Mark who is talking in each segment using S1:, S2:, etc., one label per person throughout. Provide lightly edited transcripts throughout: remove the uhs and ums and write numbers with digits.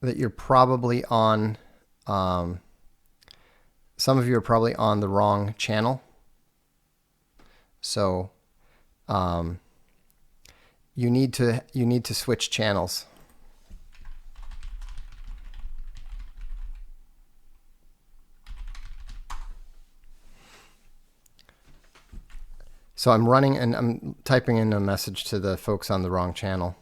S1: that you're probably on, some of you are probably on the wrong channel. So you need to switch channels. So I'm running and I'm typing in a message to the folks on the wrong channel.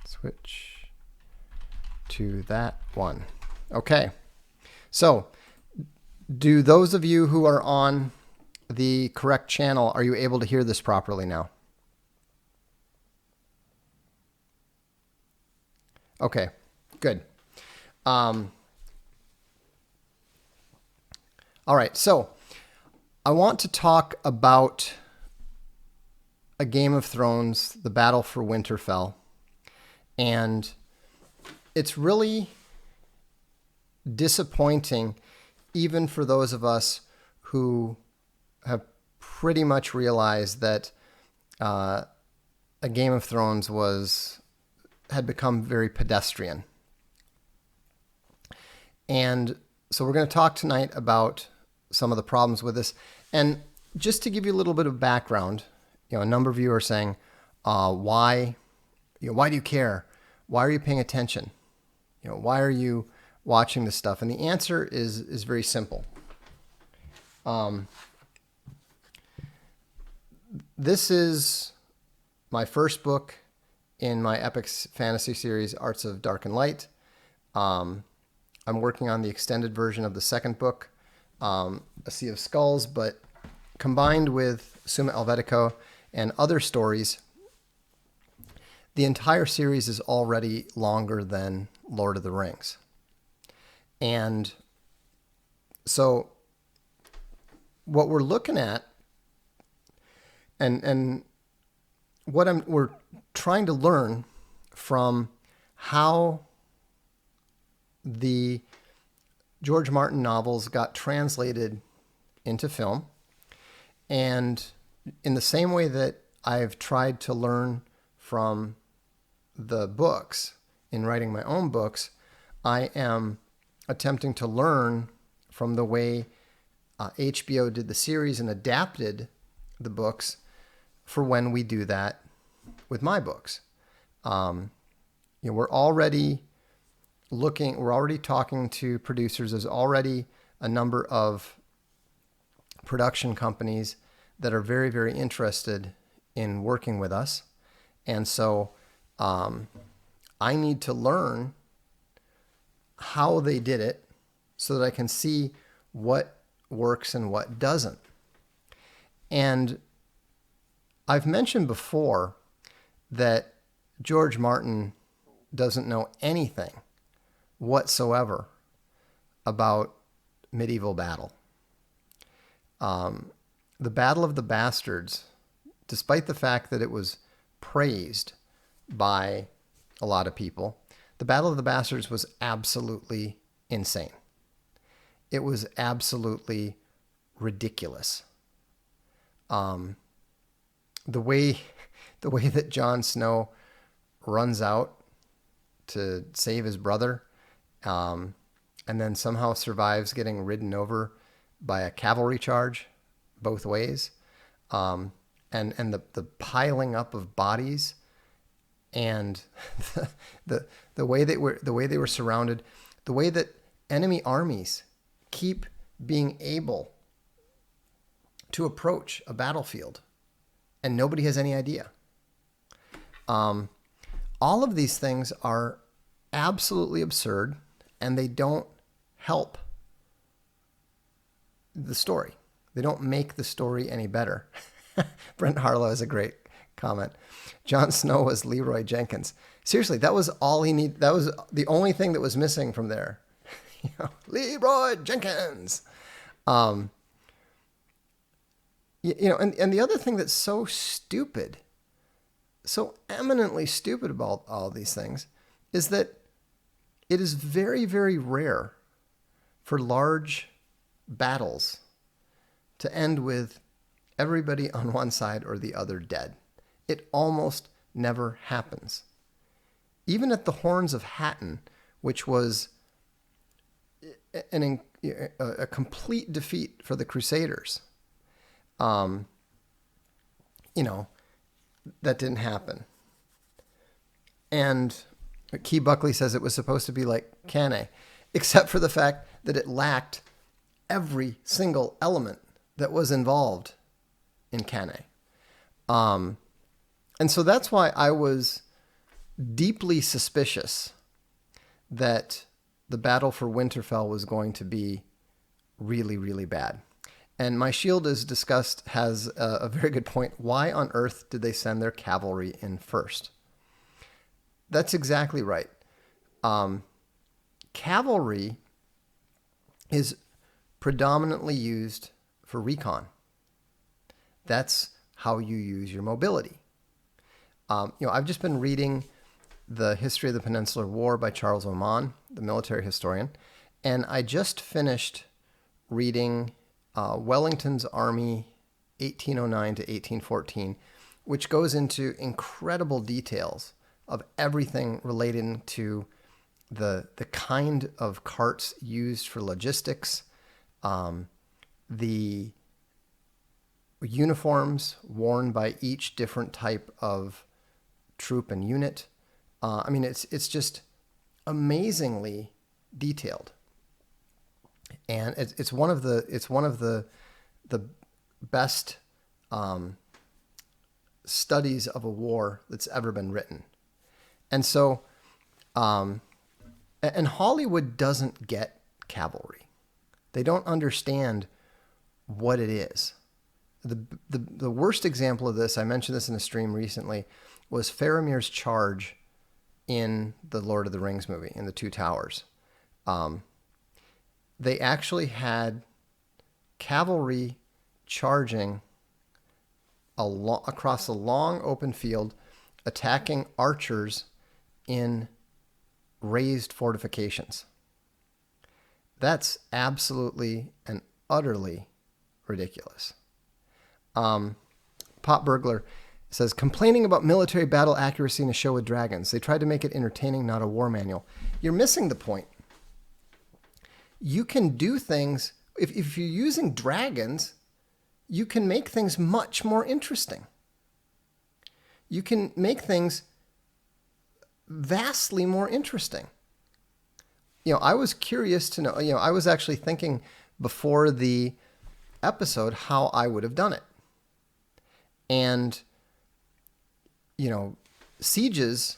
S1: Switch to that one. Okay. So do those of you who are on the correct channel, are you able to hear this properly now? Okay, good. All right, so I want to talk about a Game of Thrones, the battle for Winterfell. And it's really disappointing, even for those of us who have pretty much realized that a Game of Thrones had become very pedestrian. And so we're going to talk tonight about some of the problems with this. And just to give you a little bit of background, a number of you are saying, why do you care? Why are you paying attention? Why are you watching this stuff? And the answer is very simple. This is my first book in my epic fantasy series, Arts of Dark and Light. I'm working on the extended version of the second book, A Sea of Skulls, but combined with Summa Helvetica and other stories, the entire series is already longer than Lord of the Rings. And so what we're looking at and what we're trying to learn from how the George Martin novels got translated into film. And in the same way that I've tried to learn from the books in writing my own books, I am attempting to learn from the way HBO did the series and adapted the books for when we do that with my books. We're already talking to producers. There's already a number of production companies that are very, very interested in working with us. And so I need to learn how they did it so that I can see what works and what doesn't. And I've mentioned before that George Martin doesn't know anything whatsoever about medieval battle. The Battle of the Bastards, despite the fact that it was praised by a lot of people, the Battle of the Bastards was absolutely insane. It was absolutely ridiculous. The way that Jon Snow runs out to save his brother, and then somehow survives getting ridden over by a cavalry charge both ways, and the piling up of bodies, and the way they were surrounded, the way that enemy armies keep being able to approach a battlefield and nobody has any idea. All of these things are absolutely absurd, and they don't help the story. They don't make the story any better. Brent Harlow has a great comment. Jon Snow was Leroy Jenkins. Seriously, that was all he needed. That was the only thing that was missing from there. Leroy Jenkins. And the other thing that's so stupid, so eminently stupid about all these things, is that it is very, very rare for large battles to end with everybody on one side or the other dead. It almost never happens. Even at the Horns of Hatton, which was a complete defeat for the Crusaders, that didn't happen. And Key Buckley says it was supposed to be like Cannae, except for the fact that it lacked every single element that was involved in Cannae. And so that's why I was deeply suspicious that the battle for Winterfell was going to be really, really bad. And My Shield is discussed has a very good point. Why on earth did they send their cavalry in first? That's exactly right. Cavalry is predominantly used for recon. That's how you use your mobility. I've just been reading The History of the Peninsular War by Charles Oman, the military historian, and I just finished reading Wellington's Army 1809 to 1814, which goes into incredible details of everything relating to the kind of carts used for logistics, the uniforms worn by each different type of troop and unit. It's just amazingly detailed, and it's one of the best studies of a war that's ever been written. And so, and Hollywood doesn't get cavalry. They don't understand what it is. The worst example of this, I mentioned this in a stream recently, was Faramir's charge in the Lord of the Rings movie, in the Two Towers. They actually had cavalry charging across a long open field, attacking archers in raised fortifications. That's absolutely and utterly ridiculous. Pop Burglar says, complaining about military battle accuracy in a show with dragons. They tried to make it entertaining, not a war manual. You're missing the point. You can do things, if you're using dragons, you can make things much more interesting. You can make things vastly more interesting. I was curious to know, I was actually thinking before the episode how I would have done it. And, sieges,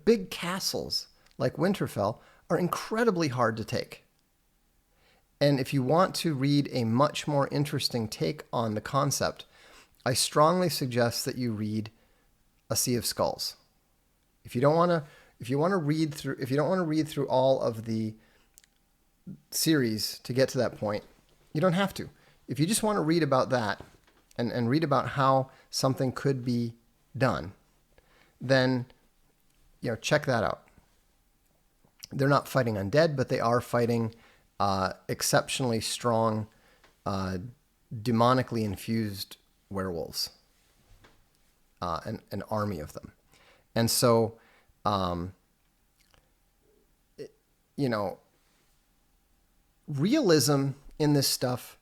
S1: big castles like Winterfell are incredibly hard to take. And if you want to read a much more interesting take on the concept, I strongly suggest that you read A Sea of Skulls. If you don't want to read through all of the series to get to that point, you don't have to. If you just want to read about that and read about how something could be done, then check that out. They're not fighting undead, but they are fighting exceptionally strong, demonically infused werewolves, an army of them. And so, realism in this stuff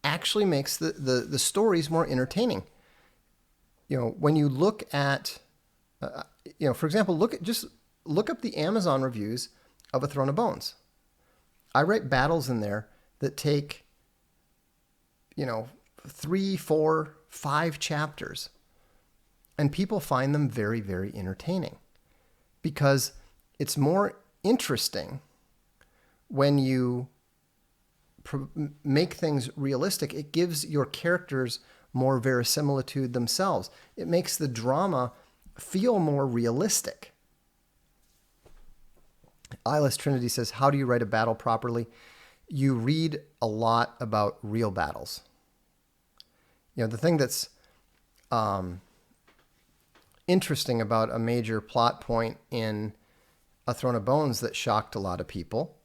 S1: actually makes the stories more entertaining. When you look at, for example, look up the Amazon reviews of A Throne of Bones. I write battles in there that take, 3, 4, 5 chapters. And people find them very, very entertaining because it's more interesting when you make things realistic. It gives your characters more verisimilitude themselves. It makes the drama feel more realistic. Eyeless Trinity says, how do you write a battle properly? You read a lot about real battles. The thing that's interesting about a major plot point in A Throne of Bones that shocked a lot of people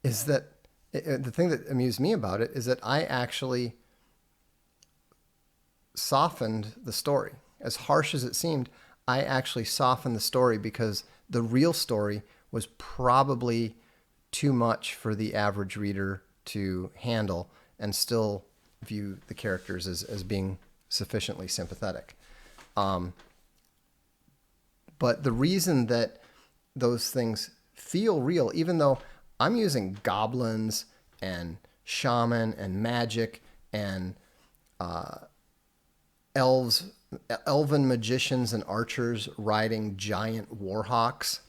S1: is that the thing that amused me about it is that I actually softened the story. As harsh as it seemed, I actually softened the story because the real story was probably too much for the average reader to handle and still view the characters as being sufficiently sympathetic. But the reason that those things feel real, even though I'm using goblins and shaman and magic and elven magicians and archers riding giant warhawks,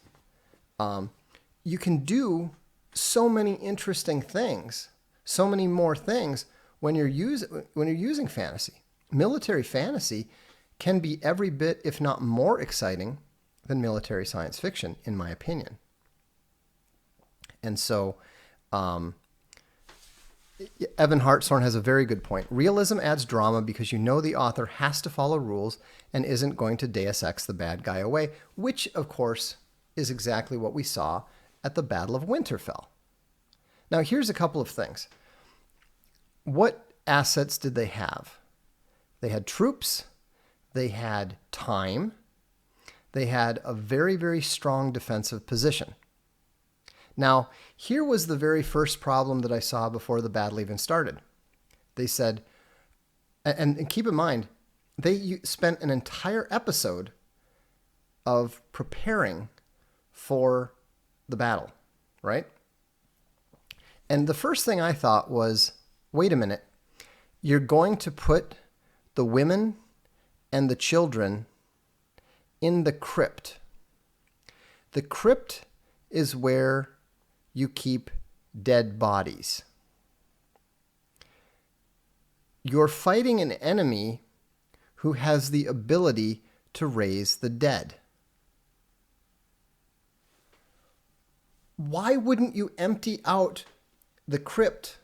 S1: you can do so many interesting things, so many more things when you're using fantasy. Military fantasy can be every bit, if not more, exciting than military science fiction, in my opinion. And so, Evan Hartshorn has a very good point. Realism adds drama because you know the author has to follow rules and isn't going to Deus Ex the bad guy away, which, of course, is exactly what we saw at the Battle of Winterfell. Now, here's a couple of things. What assets did they have? They had troops, they had time, they had a very, very strong defensive position. Now, here was the very first problem that I saw before the battle even started. They said, and keep in mind, they spent an entire episode of preparing for the battle, right? And the first thing I thought was, wait a minute, you're going to put the women and the children in the crypt. The crypt is where you keep dead bodies. You're fighting an enemy who has the ability to raise the dead. Why wouldn't you empty out the crypt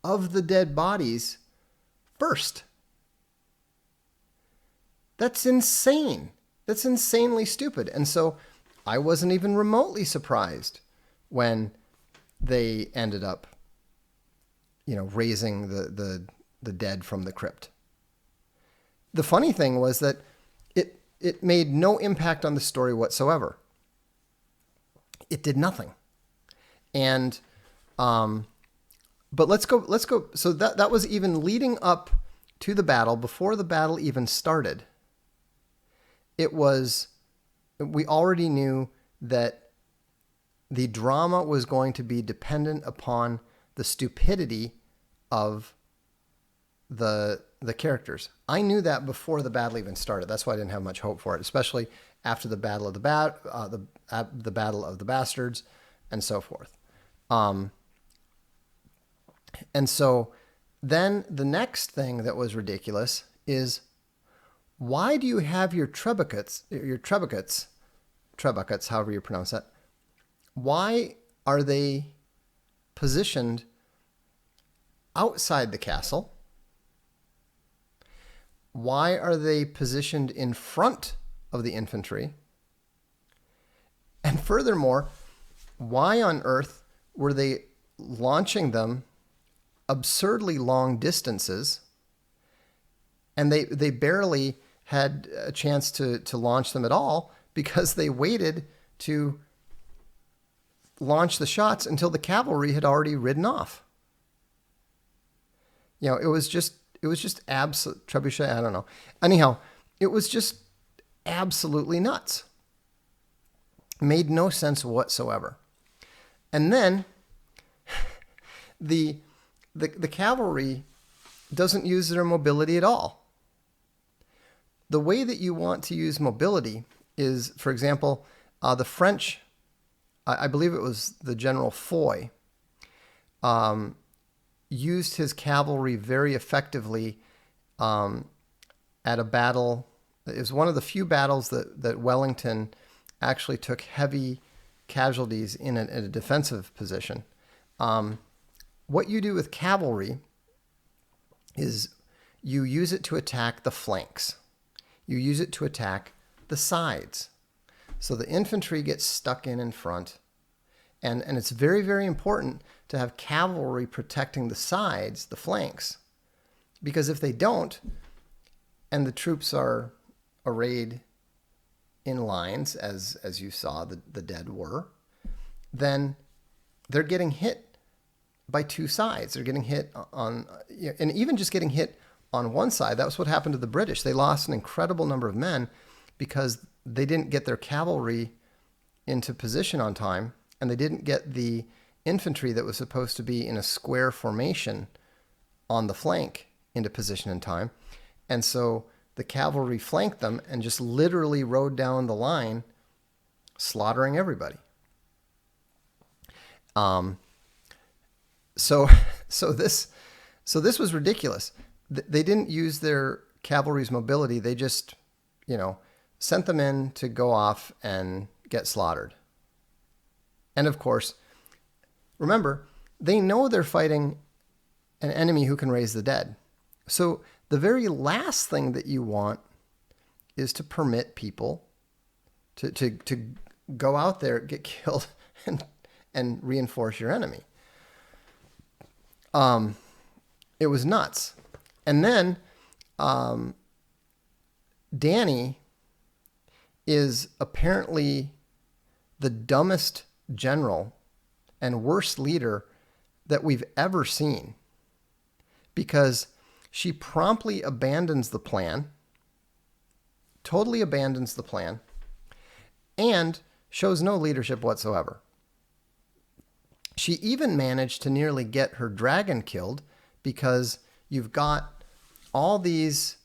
S1: of the dead bodies first? That's insane. That's insanely stupid. And so I wasn't even remotely surprised when they ended up, raising the dead from the crypt. The funny thing was that it made no impact on the story whatsoever. It did nothing. And but let's go. So that was even leading up to the battle, before the battle even started. We already knew that the drama was going to be dependent upon the stupidity of the characters. I knew that before the battle even started. That's why I didn't have much hope for it, especially after the battle of the battle of the bastards and so forth. And so then the next thing that was ridiculous is, why do you have your trebuchets, however you pronounce that, why are they positioned outside the castle? Why are they positioned in front of the infantry? And furthermore, why on earth were they launching them absurdly long distances? And they barely had a chance to launch them at all, because they waited to launch the shots until the cavalry had already ridden off. It was just absolute trebuchet. I don't know. Anyhow, it was just absolutely nuts. Made no sense whatsoever. And then the cavalry doesn't use their mobility at all. The way that you want to use mobility is, for example, the French, I believe it was the General Foy, used his cavalry very effectively at a battle. It was one of the few battles that Wellington actually took heavy casualties in a defensive position. What you do with cavalry is you use it to attack the flanks. You use it to attack the sides. So the infantry gets stuck in front. And it's very, very important to have cavalry protecting the sides, the flanks. Because if they don't, and the troops are arrayed in lines, as you saw the dead were, then they're getting hit by two sides. They're getting hit on, and even just getting hit on one side. That was what happened to the British. They lost an incredible number of men because they didn't get their cavalry into position on time, and they didn't get the infantry that was supposed to be in a square formation on the flank into position in time. And so the cavalry flanked them and just literally rode down the line, slaughtering everybody. So this was ridiculous. They didn't use their cavalry's mobility. They just, sent them in to go off and get slaughtered. And of course, remember, they know they're fighting an enemy who can raise the dead. So the very last thing that you want is to permit people to go out there, get killed, and reinforce your enemy. It was nuts. And then Danny is apparently the dumbest general and worst leader that we've ever seen, because she promptly abandons the plan, totally abandons the plan, and shows no leadership whatsoever. She even managed to nearly get her dragon killed, because you've got all these,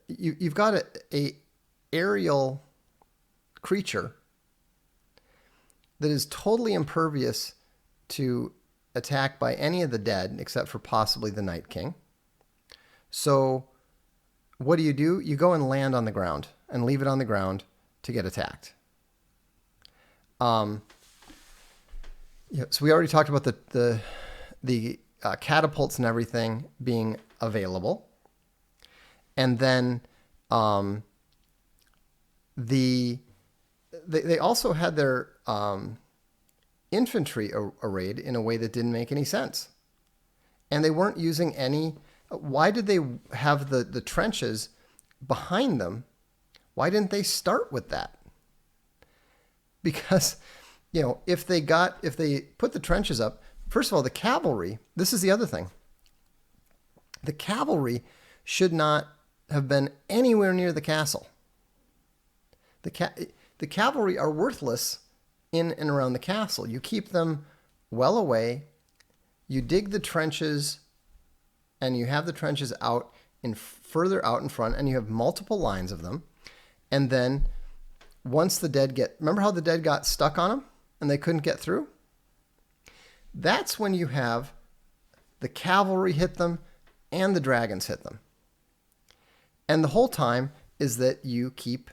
S1: you've got a aerial creature that is totally impervious to attack by any of the dead except for possibly the Night King. So what do? You go and land on the ground and leave it on the ground to get attacked. So we already talked about the catapults and everything being available. And then they also had their infantry arrayed in a way that didn't make any sense. And they weren't using any... Why did they have the trenches behind them? Why didn't they start with that? Because, if they put the trenches up, first of all, the cavalry, this is the other thing. The cavalry should not have been anywhere near the castle. The cavalry are worthless in and around the castle. You keep them well away. You dig the trenches, and you have the trenches further out in front, and you have multiple lines of them. And then once the dead remember how the dead got stuck on them and they couldn't get through? That's when you have the cavalry hit them and the dragons hit them. And the whole time is that you keep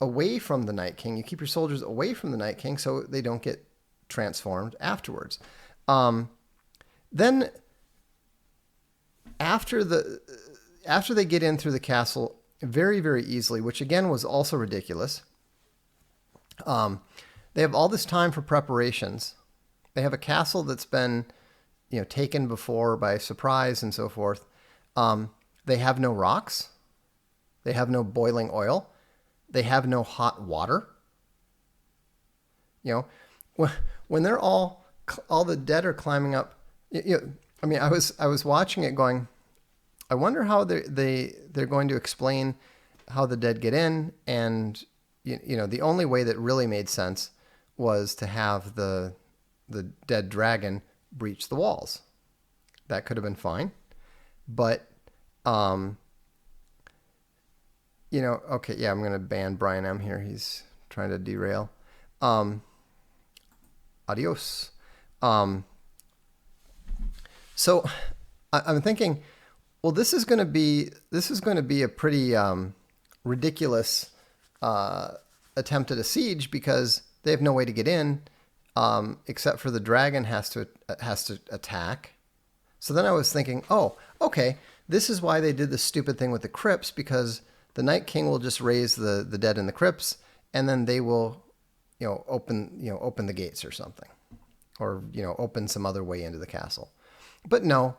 S1: away from the Night King. You keep your soldiers away from the Night King so they don't get transformed afterwards. Then after they get in through the castle very, very easily, which again was also ridiculous, they have all this time for preparations. They have a castle that's been taken before by surprise and so forth. They have no rocks. They have no boiling oil. They have no hot water. When they're all the dead are climbing up. I was watching it going, I wonder how they're going to explain how the dead get in. And the only way that really made sense was to have the dead dragon breach the walls. That could have been fine, but okay, yeah, I'm going to ban Brian M here. He's trying to derail. Adios. So I'm thinking, well, this is going to be a pretty ridiculous attempt at a siege, because they have no way to get in, except for the dragon has to attack. So then I was thinking, oh, okay, this is why they did the stupid thing with the crypts, because the Night King will just raise the dead in the crypts, and then they will, open the gates or something. or open some other way into the castle. But no,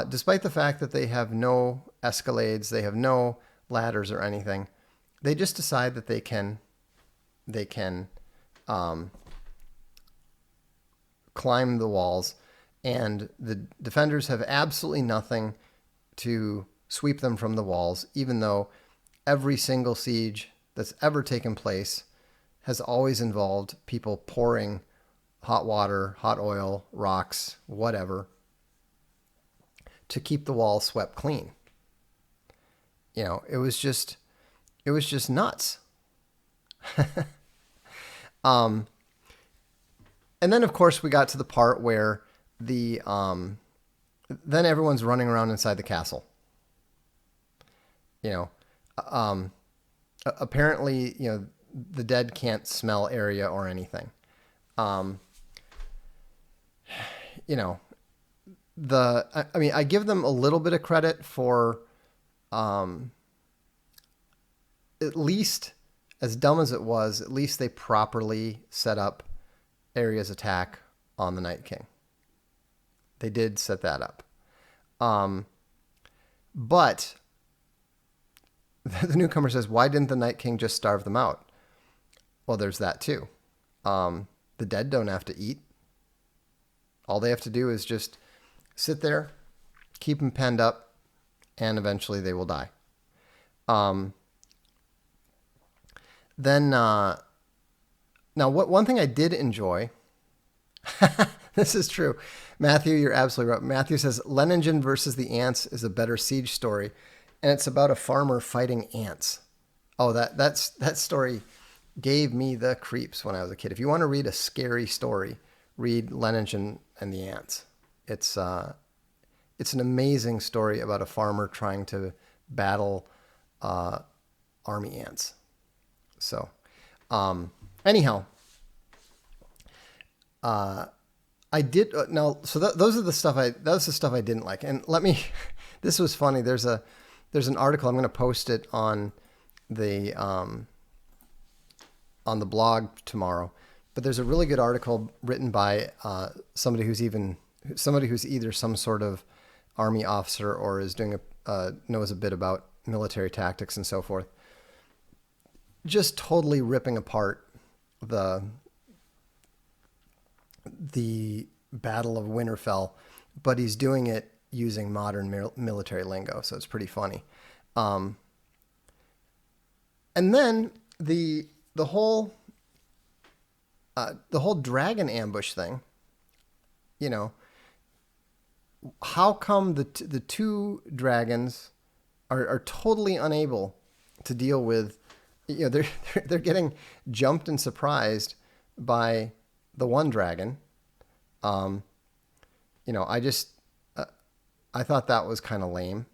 S1: despite the fact that they have no escalades, they have no ladders or anything, they just decide that they can climb the walls, and the defenders have absolutely nothing to sweep them from the walls, even though every single siege that's ever taken place has always involved people pouring hot water, hot oil, rocks, whatever, to keep the walls swept clean. It was just nuts. And then, of course, we got to the part where then everyone's running around inside the castle. Apparently, the dead can't smell area or anything. I give them a little bit of credit for, at least, as dumb as it was, at least they properly set up Arya's attack on the Night King. They did set that up. But the newcomer says, why didn't the Night King just starve them out? Well, there's that too. The dead don't have to eat. All they have to do is just sit there, keep them penned up, and eventually they will die. Now, one thing I did enjoy, this is true. Matthew, you're absolutely right. Matthew says, Leningen versus the Ants is a better siege story, and it's about a farmer fighting ants. Oh, that story gave me the creeps when I was a kid. If you want to read a scary story, read Leningen and the Ants. It's an amazing story about a farmer trying to battle army ants. So, anyhow, I did now. So those are the stuff that was the stuff I didn't like. And this was funny. There's an article. I'm going to post it on the blog tomorrow. But there's a really good article written by somebody who's either some sort of army officer or is knows a bit about military tactics and so forth. Just totally ripping apart the Battle of Winterfell, but he's doing it using modern military lingo, so it's pretty funny. And then the whole dragon ambush thing. How come the two dragons are totally unable to deal with? They're getting jumped and surprised by the one dragon. I thought that was kind of lame.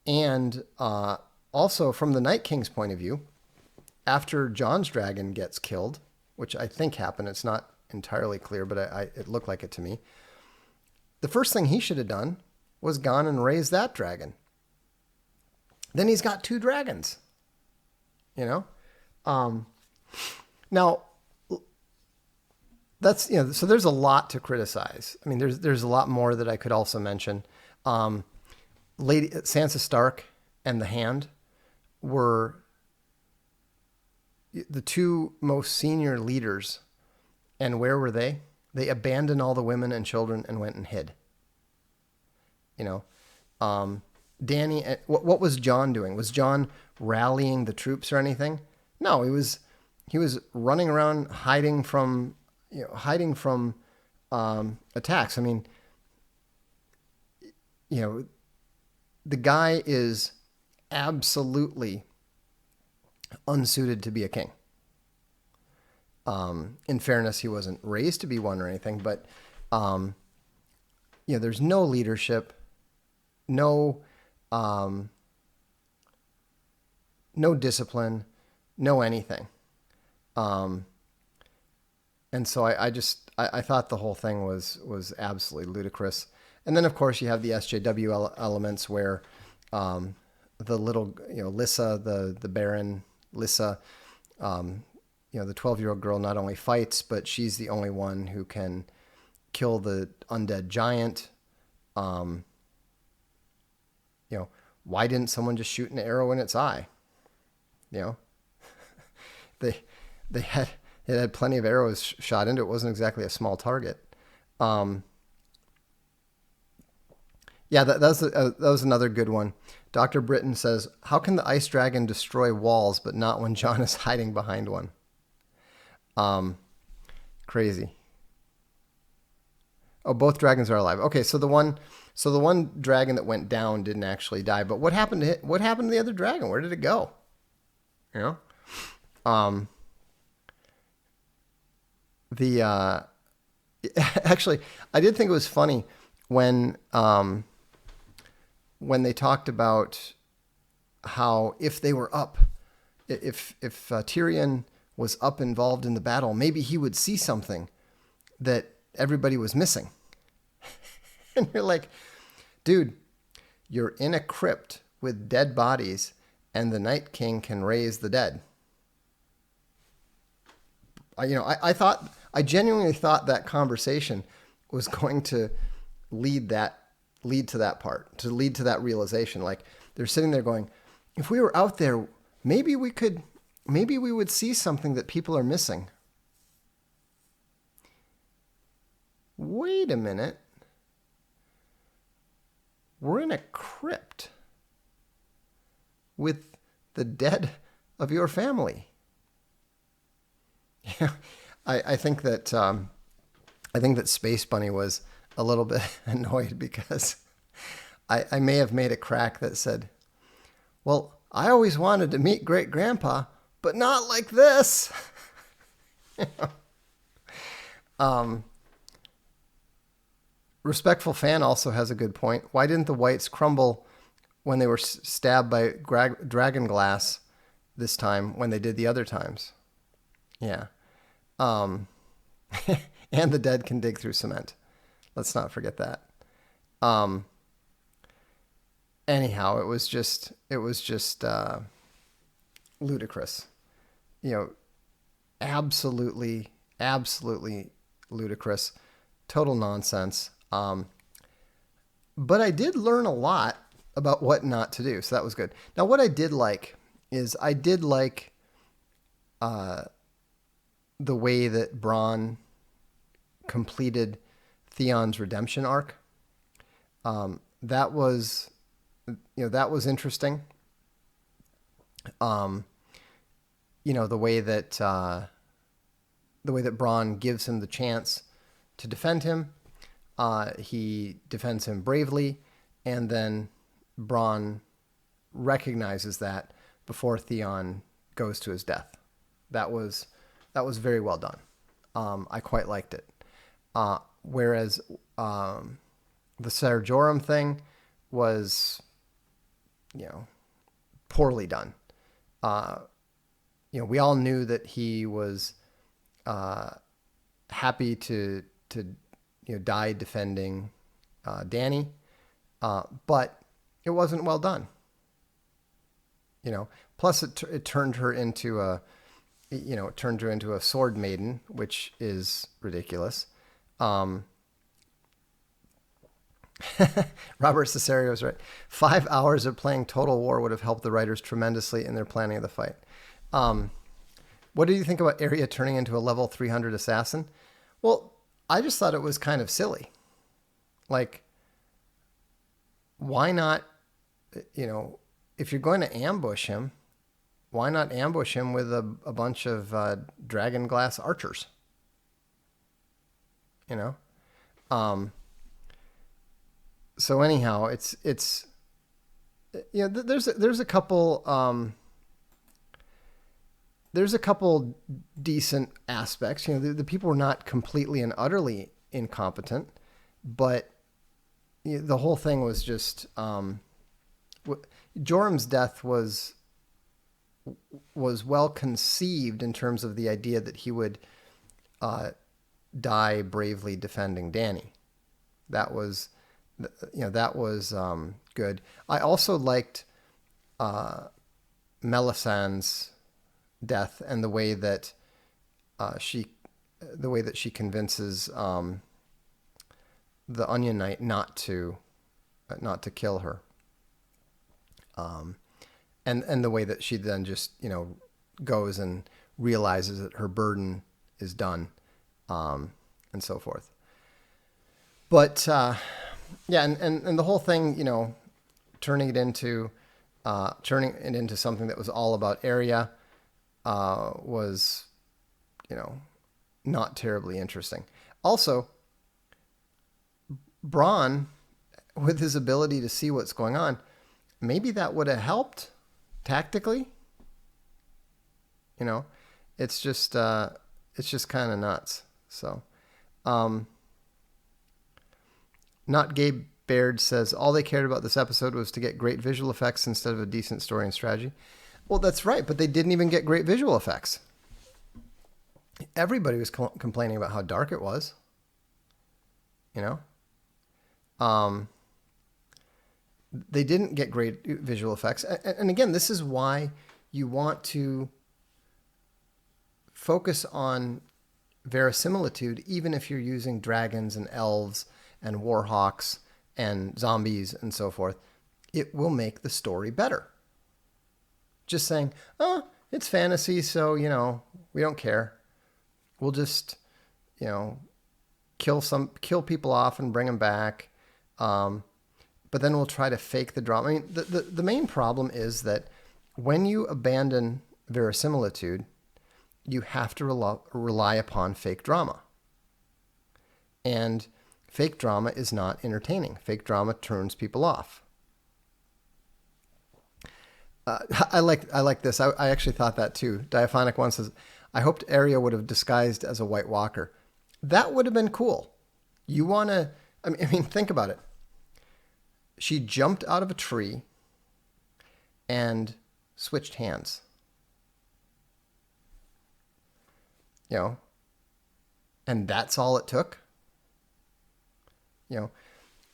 S1: And also from the Night King's point of view, after Jon's dragon gets killed, which I think happened, it's not entirely clear, but it looked like it to me. The first thing he should have done was gone and raised that dragon. Then he's got two dragons. Now that's, so there's a lot to criticize. I mean, there's a lot more that I could also mention. Lady Sansa Stark and the Hand were the two most senior leaders. And where were they? They abandoned all the women and children and went and hid. Dany, what was Jon doing? Was Jon rallying the troops or anything? No, he was running around hiding from attacks. I mean, the guy is absolutely unsuited to be a king. In fairness, he wasn't raised to be one or anything, but there's no leadership, no discipline, no anything. And so I thought the whole thing was absolutely ludicrous. And then of course you have the SJW elements where the little Lyssa, the Baron Lyssa, the 12-year-old girl not only fights, but she's the only one who can kill the undead giant. Um, why didn't someone just shoot an arrow in its eye? You know, they they had it had plenty of arrows shot into it. It wasn't exactly a small target. Um, yeah, that was another good one. Dr. Britton says, "How can the ice dragon destroy walls, but not when Jon is hiding behind one?" Crazy. Oh, both dragons are alive. Okay, so the one dragon that went down didn't actually die. But what happened to what happened to the other dragon? Where did it go? You know, um, the actually, I did think it was funny when they talked about how if they were up, if Tyrion was up involved in the battle, maybe he would see something that everybody was missing. And you're like, dude, you're in a crypt with dead bodies, and the Night King can raise the dead. I genuinely thought that conversation was going to lead to that part, to lead to that realization. Like they're sitting there going, if we were out there, maybe we would see something that people are missing. Wait a minute. We're in a crypt with the dead of your family. Yeah, I think that Space Bunny was a little bit annoyed because I may have made a crack that said, "Well, I always wanted to meet Great Grandpa, but not like this." Respectful Fan also has a good point. Why didn't the whites crumble when they were stabbed by dragon glass this time when they did the other times? Yeah. And the dead can dig through cement. Let's not forget that. Anyhow, it was just ludicrous. Absolutely ludicrous. Total nonsense. But I did learn a lot about what not to do, so that was good. Now, what I did like is the way that Bronn completed Theon's redemption arc. That was interesting. The way that Bronn gives him the chance to defend him. He defends him bravely, and then Bronn recognizes that before Theon goes to his death. That was very well done. I quite liked it. Whereas the Ser Jorah thing was, poorly done. We all knew that he was happy to die defending Dany, but it wasn't well done. Plus it turned her into a sword maiden, which is ridiculous. Robert Cesario is right. 5 hours of playing Total War would have helped the writers tremendously in their planning of the fight. What do you think about Arya turning into a level 300 assassin? Well, I just thought it was kind of silly. Like, why not, if you're going to ambush him, why not ambush him with a bunch of dragon glass archers? So anyhow, it's there's a couple decent aspects. The people were not completely and utterly incompetent, but the whole thing was just Jorah's death was well conceived in terms of the idea that he would die bravely defending Dany. That was good. I also liked Melisandre's death and the way that she, the way that she convinces the Onion Knight not to kill her, and the way that she then just goes and realizes that her burden is done, and so forth. But yeah, and the whole thing, turning it into something that was all about Arya, was, not terribly interesting. Also, Bronn, with his ability to see what's going on, maybe that would have helped tactically. It's just kind of nuts. So, not Gabe Baird says all they cared about this episode was to get great visual effects instead of a decent story and strategy. Well, that's right, but they didn't even get great visual effects. Everybody was complaining about how dark it was. They didn't get great visual effects. And again, this is why you want to focus on verisimilitude, even if you're using dragons and elves and warhawks and zombies and so forth. It will make the story better. Just saying, oh, it's fantasy, so, we don't care. We'll just, kill people off and bring them back. But then we'll try to fake the drama. I mean, the main problem is that when you abandon verisimilitude, you have to rely upon fake drama. And fake drama is not entertaining. Fake drama turns people off. I like this. I actually thought that too. Diaphonic One says, I hoped Arya would have disguised as a White Walker. That would have been cool. You want to... I mean, think about it. She jumped out of a tree and switched hands. And that's all it took.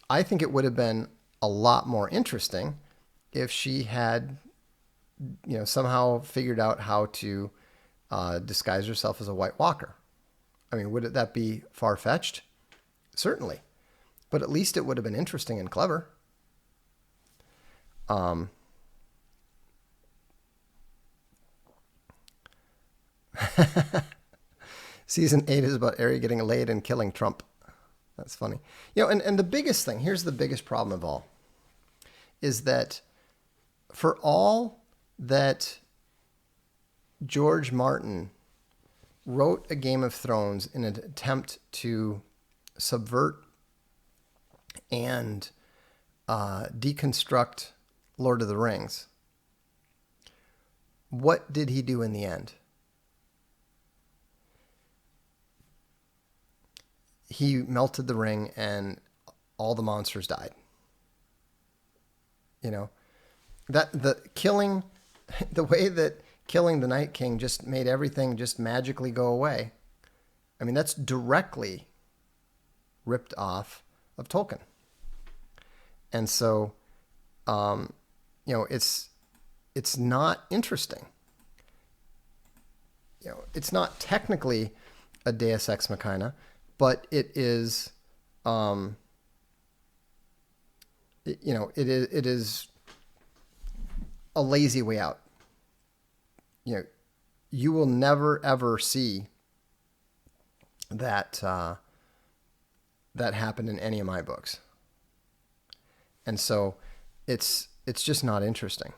S1: I think it would have been a lot more interesting if she had, somehow figured out how to disguise herself as a White Walker. I mean, would that be far-fetched? Certainly. But at least it would have been interesting and clever. Season 8 is about Arya getting laid and killing Trump. That's funny. And the biggest thing, here's the biggest problem of all, is that for all that George Martin wrote a Game of Thrones in an attempt to subvert and deconstruct Lord of the Rings, what did he do in the end? He melted the ring and all the monsters died. That the way that killing the Night King just made everything just magically go away. I mean, that's directly ripped off of Tolkien. And so, it's not interesting. It's not technically a Deus Ex Machina, but it is, it is a lazy way out. You will never ever see that that happen in any of my books, and so it's just not interesting.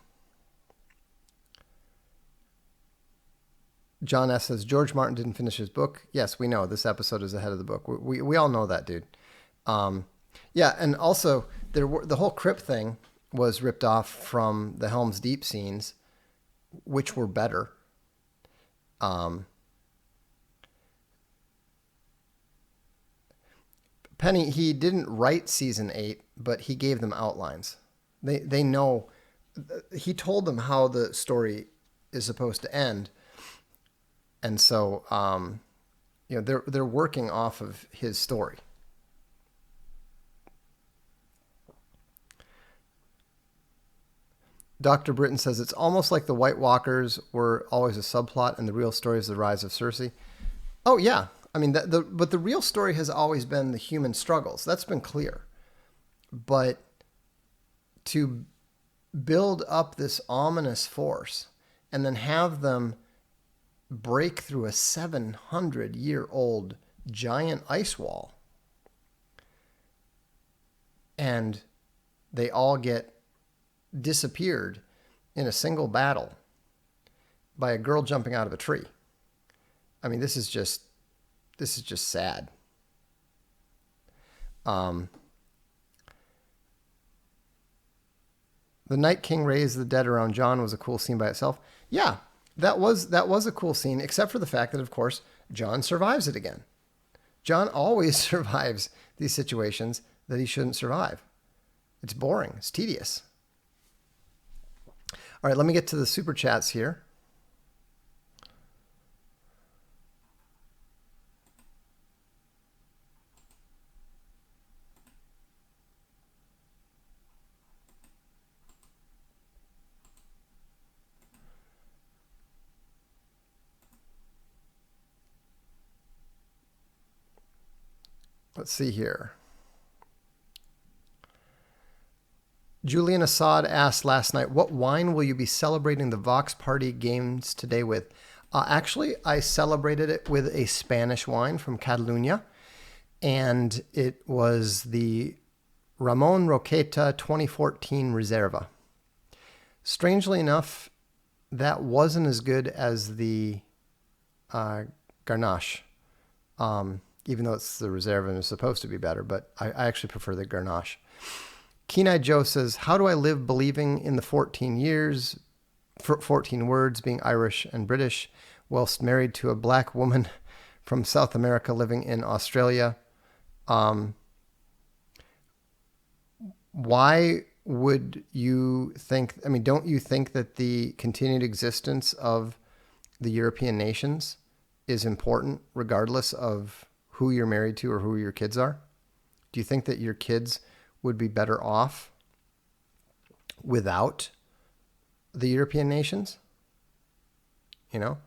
S1: John S. says, George Martin didn't finish his book. Yes, we know. This episode is ahead of the book. We all know that, dude. Yeah, and also, the whole crypt thing was ripped off from the Helm's Deep scenes, which were better. Penny, he didn't write season 8, but he gave them outlines. They know. He told them how the story is supposed to end. And so, they're working off of his story. Dr. Britton says it's almost like the White Walkers were always a subplot and the real story is the rise of Cersei. Oh yeah, I mean but the real story has always been the human struggles. That's been clear. But to build up this ominous force and then have them break through a 700-year-old giant ice wall, and they all get disappeared in a single battle by a girl jumping out of a tree. I mean, this is just sad. The Night King raised the dead around Jon was a cool scene by itself. Yeah, that was a cool scene, except for the fact that, of course, Jon survives it again. Jon always survives these situations that he shouldn't survive. It's boring. It's tedious. All right, let me get to the super chats here. Let's see here. Julian Assad asked last night, what wine will you be celebrating the Vox Party games today with? Actually, I celebrated it with a Spanish wine from Catalunya, and it was the Ramon Roqueta 2014 Reserva. Strangely enough, that wasn't as good as the Garnache, even though it's the Reserva and it's supposed to be better, but I actually prefer the Garnache. Keen-Eyed Joe says, how do I live believing in the 14 years, 14 words, being Irish and British, whilst married to a black woman from South America living in Australia? Why would you think, I mean, don't you think that the continued existence of the European nations is important regardless of who you're married to or who your kids are? Do you think that your kids would be better off without the European nations? You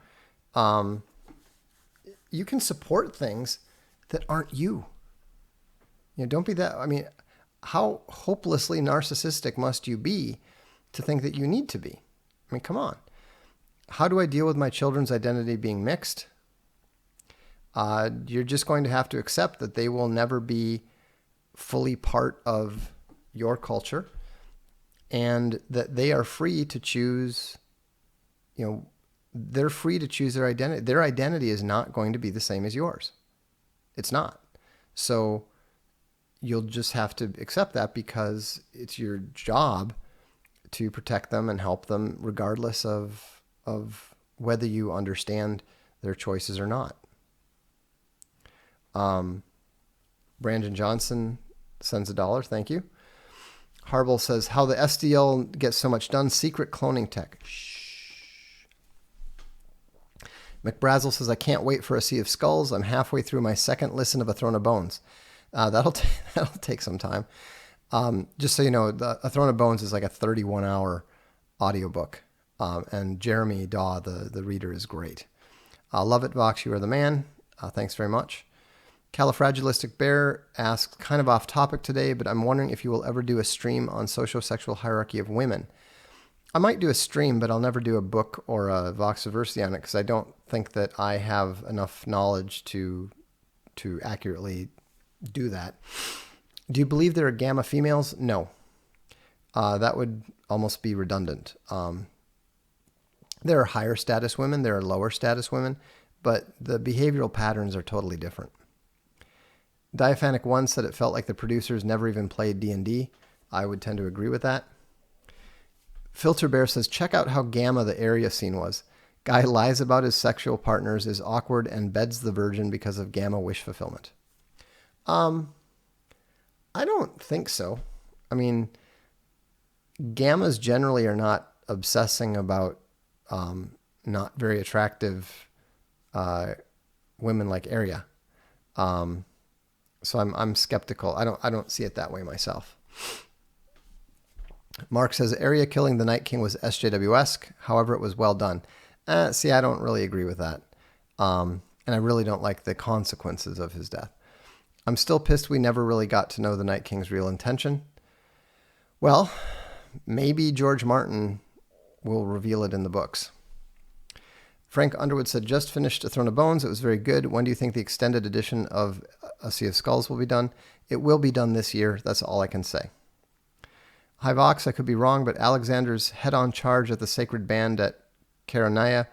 S1: know, you can support things that aren't you. You know, don't be that. I mean, how hopelessly narcissistic must you be to think that you need to be? I mean, come on. How do I deal with my children's identity being mixed? You're just going to have to accept that they will never be fully part of your culture, and that they are free to choose, you know, they're free to choose their identity. Their identity is not going to be the same as yours. It's not. So you'll just have to accept that, because it's your job to protect them and help them regardless of whether you understand their choices or not. Brandon Johnson sends $1. Thank you. Harble says, how the SDL gets so much done. Secret cloning tech. Shh. McBrazzle says, I can't wait for A Sea of Skulls. I'm halfway through my second listen of A Throne of Bones. That'll take some time. Just so you know, A Throne of Bones is like a 31-hour audiobook. And Jeremy Daw, the reader, is great. Love it, Vox. You are the man. Thanks very much. Califragilistic Bear asks, kind of off topic today, but I'm wondering if you will ever do a stream on sociosexual hierarchy of women. I might do a stream, but I'll never do a book or a Voxiversity on it, because I don't think that I have enough knowledge to accurately do that. Do you believe there are gamma females? No. That would almost be redundant. There are higher status women, there are lower status women, but the behavioral patterns are totally different. Diaphanic One said it felt like the producers never even played D&D. I would tend to agree with that. Filter Bear says, check out how gamma the area scene was. Guy lies about his sexual partners, is awkward, and beds the virgin because of gamma wish fulfillment. I don't think so. I mean, gammas generally are not obsessing about not very attractive women like Arya. So I'm skeptical. I don't see it that way myself. Mark says, Arya killing the Night King was SJW-esque. However, it was well done. See, I don't really agree with that. and I really don't like the consequences of his death. I'm still pissed we never really got to know the Night King's real intention. Well, maybe George Martin will reveal it in the books. Frank Underwood said, just finished A Throne of Bones. It was very good. When do you think the extended edition of A Sea of Skulls will be done? It will be done this year. That's all I can say. Hi Vox, I could be wrong, but Alexander's head-on charge at the Sacred Band at Karanaya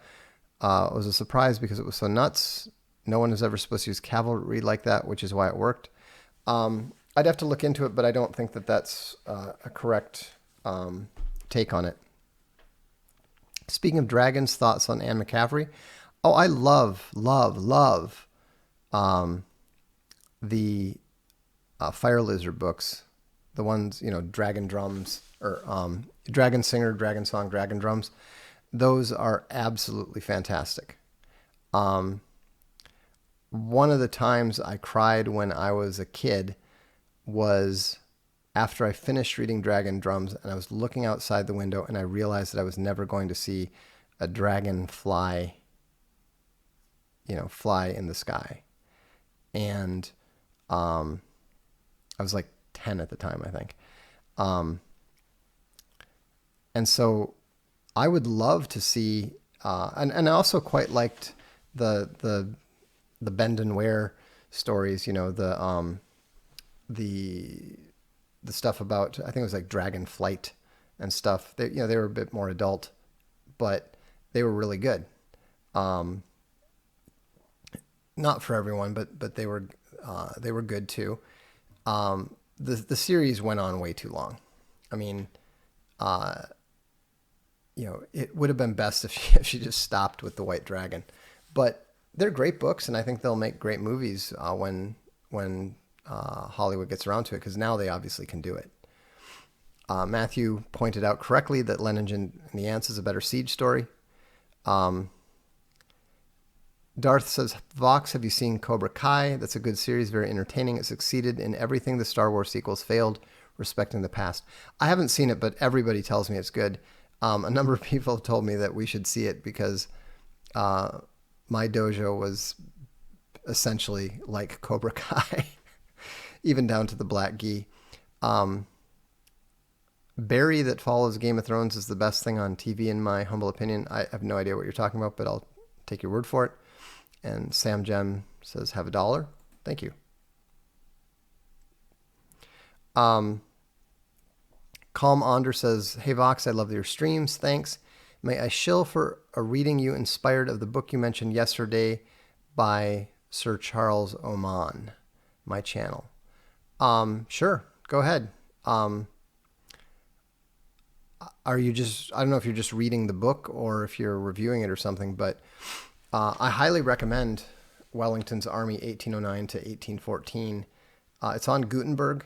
S1: was a surprise because it was so nuts. No one is ever supposed to use cavalry like that, which is why it worked. I'd have to look into it, but I don't think that that's a correct take on it. Speaking of dragons, thoughts on Anne McCaffrey? Oh, I love the Fire Lizard books. The ones, Dragon Drums, or Dragon Singer, Dragon Song, Dragon Drums. Those are absolutely fantastic. One of the times I cried when I was a kid was after I finished reading Dragon Drums, and I was looking outside the window, and I realized that I was never going to see a dragon fly in the sky. And I was like 10 at the time, I think. And so I would love to see, and I also quite liked the bend and wear stories, the stuff about, I think it was like Dragon Flight and stuff. They were a bit more adult, but they were really good. Not for everyone, but they were good too. The series went on way too long. I mean, it would have been best if she just stopped with the White Dragon, but they're great books, and I think they'll make great movies when Hollywood gets around to it, because now they obviously can do it. Matthew pointed out correctly that Lennon and the Ants is a better Siege story. Darth says, Vox, have you seen Cobra Kai? That's a good series, very entertaining. It succeeded in everything the Star Wars sequels failed, respecting the past. I haven't seen it, but everybody tells me it's good. A number of people have told me that we should see it because my dojo was essentially like Cobra Kai, even down to the black gi. Barry that follows Game of Thrones is the best thing on TV, in my humble opinion. I have no idea what you're talking about, but I'll take your word for it. And Sam Gem says, have $1. Thank you. Calm Onder says, hey Vox, I love your streams. Thanks. May I shill for a reading you inspired of the book you mentioned yesterday by Sir Charles Oman, my channel. Sure. Go ahead. Are you just, I don't know if you're just reading the book or if you're reviewing it or something, but I highly recommend Wellington's Army 1809 to 1814. It's on Gutenberg.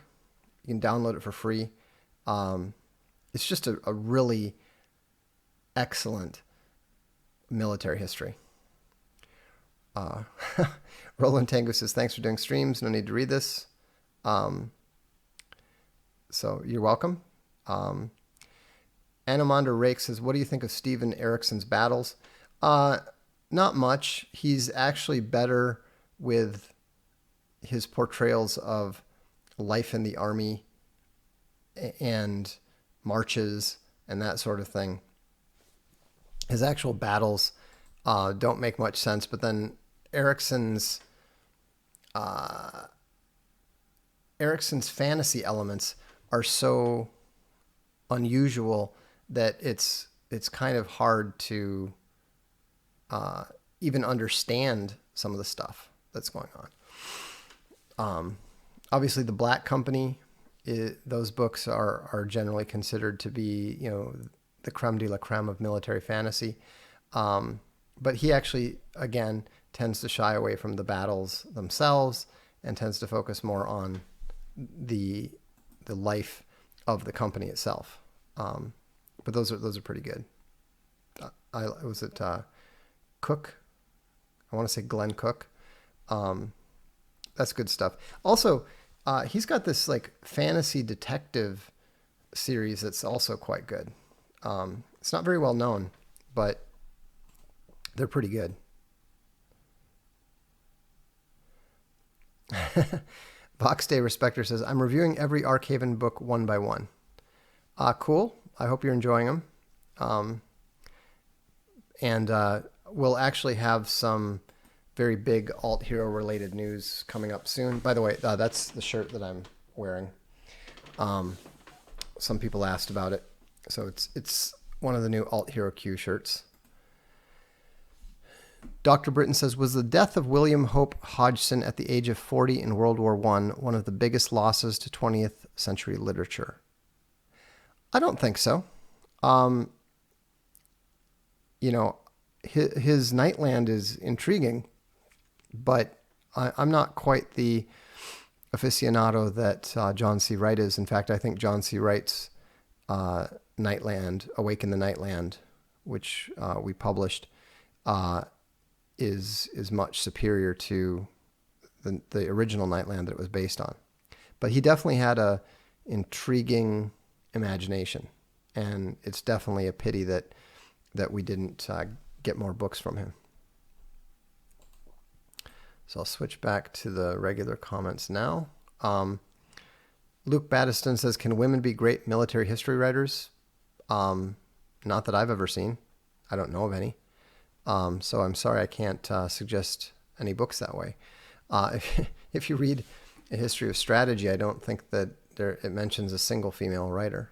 S1: You can download it for free. It's just a really excellent military history. Roland Tango says, thanks for doing streams. No need to read this. So you're welcome. Anamander Rake says, what do you think of Steven Eriksson's battles? Not much. He's actually better with his portrayals of life in the army and marches and that sort of thing. His actual battles don't make much sense, but then Eriksson's fantasy elements are so unusual that it's kind of hard to even understand some of the stuff that's going on. Obviously, The Black Company, those books are generally considered to be, the creme de la creme of military fantasy. But he actually, again, tends to shy away from the battles themselves and tends to focus more on the life of the company itself. But those are pretty good. Was it Cook? I want to say Glenn Cook. That's good stuff. Also, he's got this like fantasy detective series that's also quite good. It's not very well known, but they're pretty good. Vox Day Respecter says, I'm reviewing every Archaven book one by one. Cool. I hope you're enjoying them. And we'll actually have some very big alt hero related news coming up soon. By the way, that's the shirt that I'm wearing. Some people asked about it. So it's one of the new alt hero Q shirts. Dr. Britton says, was the death of William Hope Hodgson at the age of 40 in World War I one of the biggest losses to 20th century literature? I don't think so. His Nightland is intriguing, but I'm not quite the aficionado that John C. Wright is. In fact, I think John C. Wright's Nightland, Awaken the Nightland, which we published, is much superior to the original Nightland that it was based on. But he definitely had a intriguing imagination, and it's definitely a pity that we didn't get more books from him. So I'll switch back to the regular comments now. Luke Battiston says, can women be great military history writers? Not that I've ever seen. I don't know of any. So I'm sorry I can't suggest any books that way. If you read A History of Strategy, I don't think that it mentions a single female writer.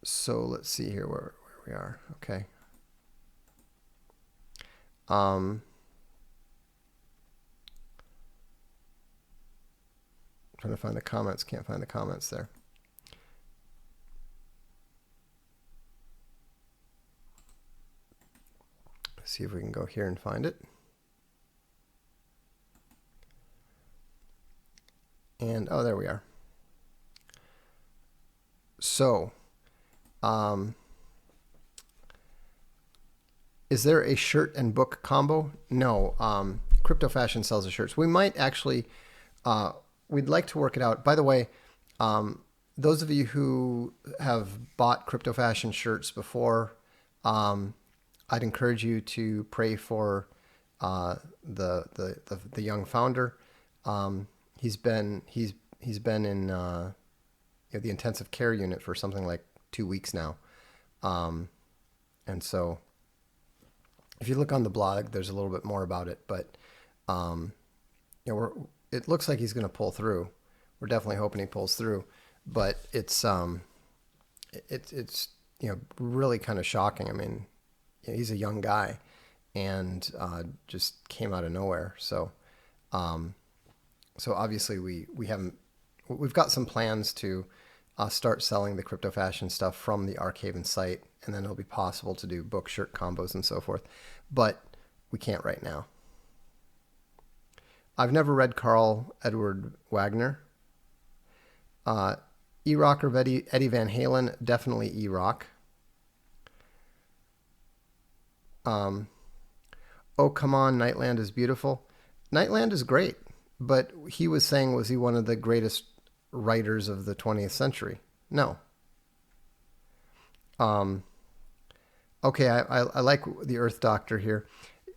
S1: So let's see here where we are. Okay. Trying to find the comments. Can't find the comments there. Let's see if we can go here and find it. And, oh, there we are. So, is there a shirt and book combo? No. Crypto Fashion sells the shirts. We might actually, we'd like to work it out. By the way, those of you who have bought Crypto Fashion shirts before, I'd encourage you to pray for the young founder. He's been in the intensive care unit for something like 2 weeks now, and so if you look on the blog, there's a little bit more about it. But it looks like he's going to pull through. We're definitely hoping he pulls through, but it's really kind of shocking. I mean, he's a young guy and just came out of nowhere. So obviously we've got some plans to start selling the Crypto Fashion stuff from the Archaven site, and then it'll be possible to do book shirt combos and so forth, but we can't right now. I've never read Carl Edward Wagner. E-Rock or Eddie Van Halen, definitely E-Rock. Oh, come on, Nightland is beautiful. Nightland is great, but he was saying, was he one of the greatest writers of the 20th century? No. Okay, I like the Earth Doctor here.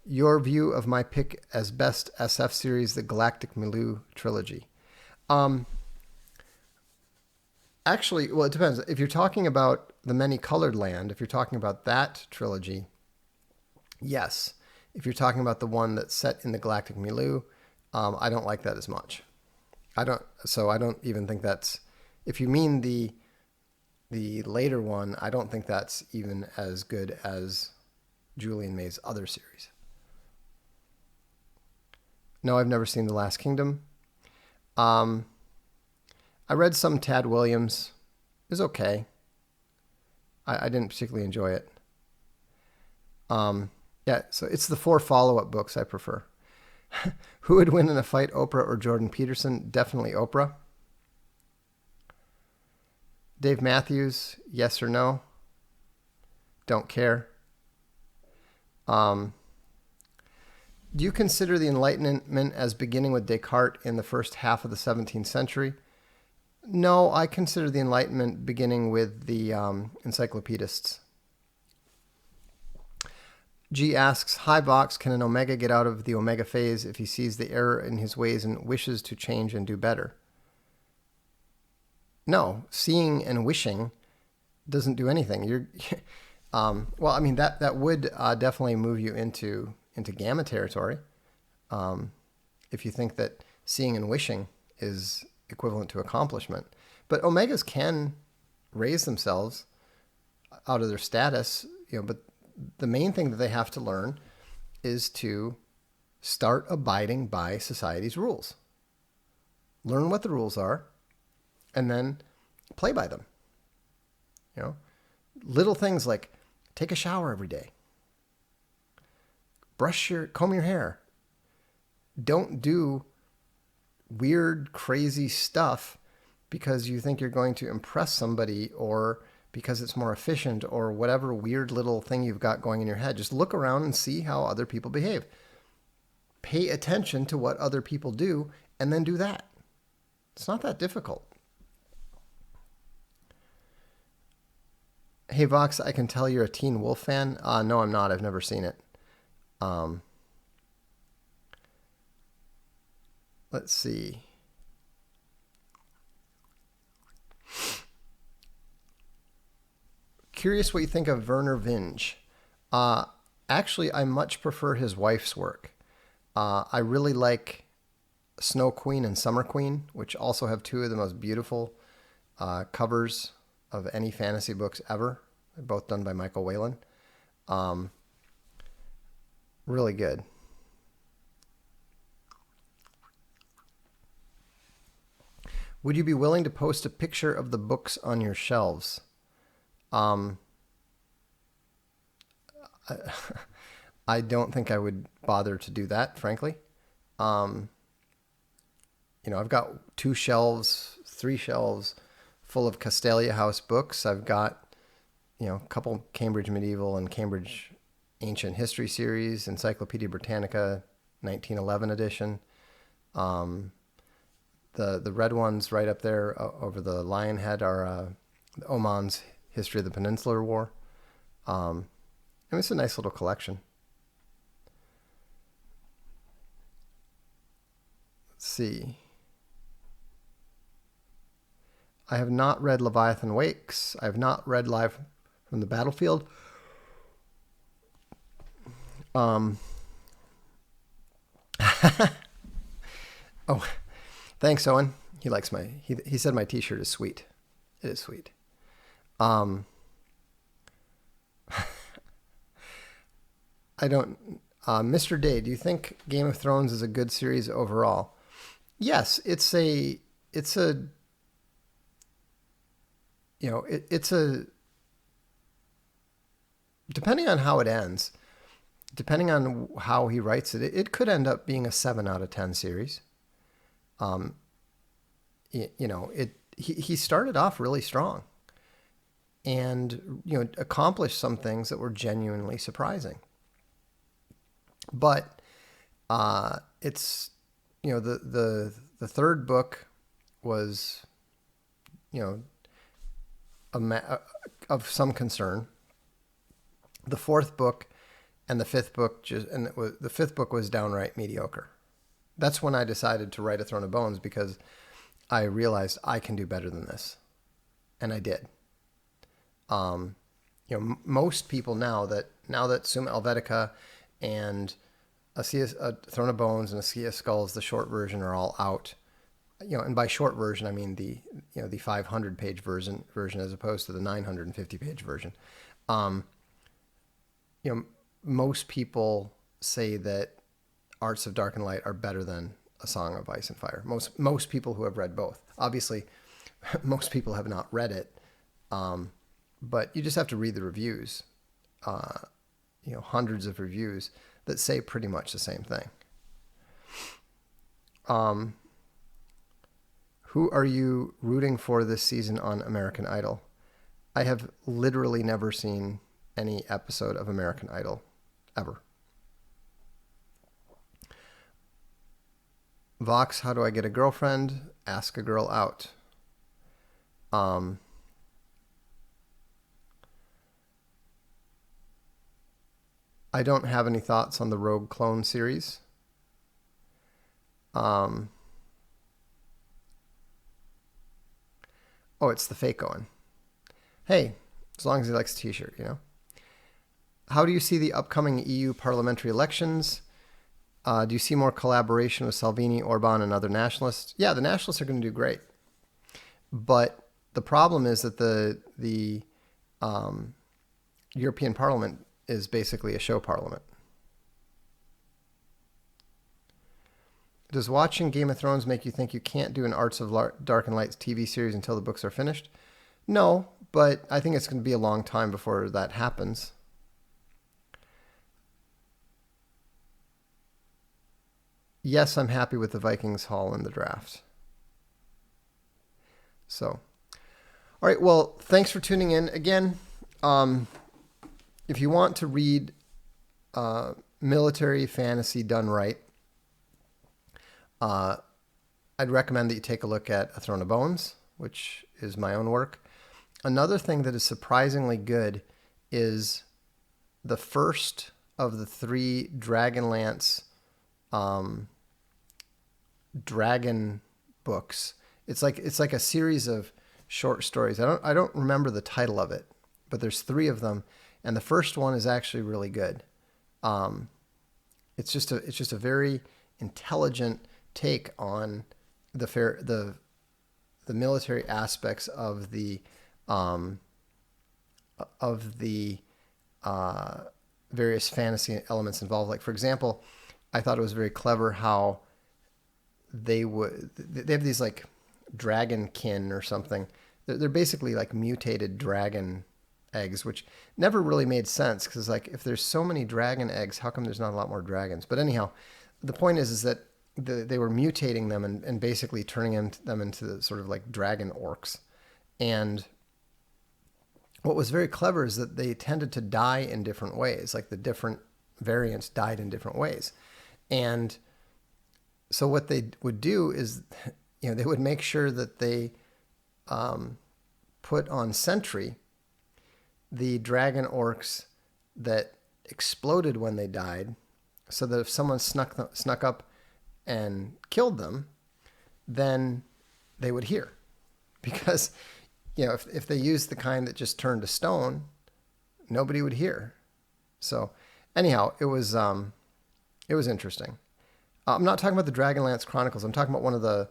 S1: Your view of my pick as best SF series, the Galactic Milieu trilogy. Actually, well, it depends. If you're talking about the Many Colored Land, if you're talking about that trilogy, yes. If you're talking about the one that's set in the Galactic Milieu, I don't like that as much. I don't even think that's, if you mean the later one, I don't think that's even as good as Julian May's other series. No, I've never seen The Last Kingdom. I read some Tad Williams. It was okay. I didn't particularly enjoy it. Yeah, so it's the 4 follow-up books I prefer. Who would win in a fight, Oprah or Jordan Peterson? Definitely Oprah. Dave Matthews, yes or no? Don't care. Do you consider the Enlightenment as beginning with Descartes in the first half of the 17th century? No, I consider the Enlightenment beginning with the encyclopedists. G asks, hi Vox, can an Omega get out of the Omega phase if he sees the error in his ways and wishes to change and do better? No, seeing and wishing doesn't do anything. You're, well, I mean that would definitely move you into Gamma territory, if you think that seeing and wishing is equivalent to accomplishment. But Omegas can raise themselves out of their status, but the main thing that they have to learn is to start abiding by society's rules. Learn what the rules are, and then play by them. Little things like take a shower every day, comb your hair. Don't do weird, crazy stuff because you think you're going to impress somebody or because it's more efficient or whatever weird little thing you've got going in your head. Just look around and see how other people behave. Pay attention to what other people do and then do that. It's not that difficult. Hey, Vox, I can tell you're a Teen Wolf fan. No, I'm not. I've never seen it. Let's see. Curious what you think of Werner Vinge. Actually, I much prefer his wife's work. I really like Snow Queen and Summer Queen, which also have two of the most beautiful covers of any fantasy books ever. They're both done by Michael Whalen. Really good. Would you be willing to post a picture of the books on your shelves? I don't think I would bother to do that, frankly. I've got 2 shelves, 3 shelves full of Castalia House books. I've got, a couple Cambridge Medieval and Cambridge Ancient History series, Encyclopedia Britannica, 1911 edition. The red ones right up there over the lion head are Oman's History of the Peninsular War. It's a nice little collection. Let's see. I have not read Leviathan Wakes. I have not read Live from the Battlefield. Oh, thanks, Owen. He likes he said my t-shirt is sweet. It is sweet. I don't, Mr. Day, do you think Game of Thrones is a good series overall? Yes, it's a depending on how it ends, depending on how he writes it, it could end up being a 7 out of 10 series. He started off really strong and, accomplished some things that were genuinely surprising. But it's, the third book was, of some concern. The fourth book and the fifth book the fifth book was downright mediocre. That's when I decided to write A Throne of Bones, because I realized I can do better than this, and I did. Most people now that Sum Helvetica and A Throne of Bones and A Sea of Skulls, the short version, are all out. And by short version I mean the 500-page version as opposed to the 950-page version. Most people say that Arts of Dark and Light are better than A Song of Ice and Fire. Most people who have read both. Obviously, most people have not read it, but you just have to read the reviews. Hundreds of reviews that say pretty much the same thing. Who are you rooting for this season on American Idol? I have literally never seen any episode of American Idol, ever. Vox, how do I get a girlfriend? Ask a girl out. I don't have any thoughts on the Rogue Clone series. Oh, it's the fake Owen. Hey, as long as he likes a t-shirt, you know. How do you see the upcoming EU parliamentary elections? Do you see more collaboration with Salvini, Orban, and other nationalists? Yeah, the nationalists are going to do great. But the problem is that the European Parliament is basically a show parliament. Does watching Game of Thrones make you think you can't do an Arts of Dark and Light TV series until the books are finished? No, but I think it's going to be a long time before that happens. Yes, I'm happy with the Vikings haul in the draft. So, all right. Well, thanks for tuning in again. If you want to read military fantasy done right, I'd recommend that you take a look at A Throne of Bones, which is my own work. Another thing that is surprisingly good is the first of the 3 Dragonlance dragon books. It's like a series of short stories. I don't remember the title of it, but there's 3 of them, and the first one is actually really good. It's just a very intelligent take on the military aspects of the various fantasy elements involved. Like, for example, I thought it was very clever how they have these like dragonkin or something. They're basically like mutated dragon eggs, which never really made sense because like if there's so many dragon eggs, how come there's not a lot more dragons? But anyhow, the point is that they were mutating them and basically turning them into the sort of like dragon orcs. And what was very clever is that they tended to die in different ways. Like the different variants died in different ways. And so what they would do is, they would make sure that they put on sentry the dragon orcs that exploded when they died, so that if someone snuck up and killed them, then they would hear. Because, if they used the kind that just turned to stone, nobody would hear. So anyhow, it was interesting. I'm not talking about the Dragonlance Chronicles. I'm talking about one of the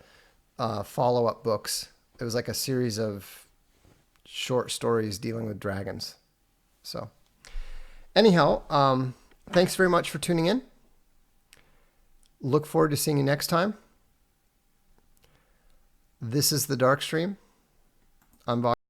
S1: follow-up books. It was like a series of short stories dealing with dragons. So anyhow, thanks very much for tuning in. Look forward to seeing you next time. This is the Darkstream. I'm